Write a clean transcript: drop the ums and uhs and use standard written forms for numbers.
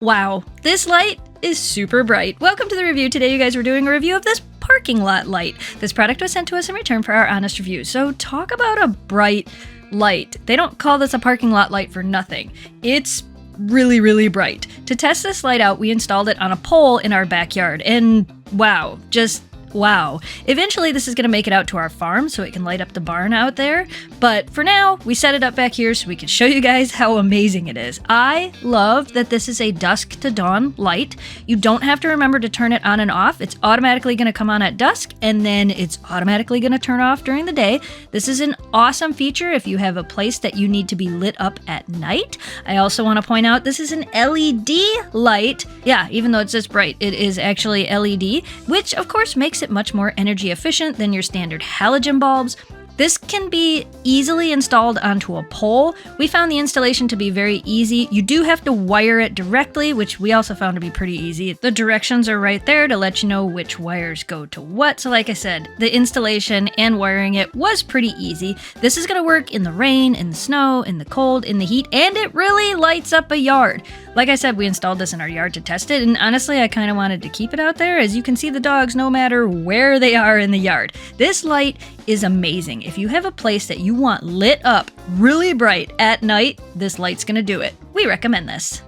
Wow, this light is super bright. Welcome to the review. Today you guys are doing a review of this parking lot light. This product was sent to us in return for our honest review. So talk about a bright light. They don't call this a parking lot light for nothing. It's really bright. To test this light out, we installed it on a pole in our backyard and wow, just wow. Eventually this is going to make it out to our farm so it can light up the barn out there, but for now we set it up back here so we can show you guys how amazing it is. I love that this is a dusk to dawn light. You don't have to remember to turn it on and off. It's automatically going to come on at dusk and then it's automatically going to turn off during the day. This is an awesome feature if you have a place that you need to be lit up at night. I also want to point out this is an LED light. Yeah, even though it's this bright, it is actually LED, which of course makes it much more energy efficient than your standard halogen bulbs. This can be easily installed onto a pole. We found the installation to be very easy. You do have to wire it directly, which we also found to be pretty easy. The directions are right there to let you know which wires go to what. So like I said, the installation and wiring it was pretty easy. This is gonna work in the rain, in the snow, in the cold, in the heat, and it really lights up a yard. Like I said, we installed this in our yard to test it, and honestly, I kind of wanted to keep it out there. As you can see the dogs no matter where they are in the yard. This light is amazing. If you have a place that you want lit up really bright at night, this light's gonna do it. We recommend this.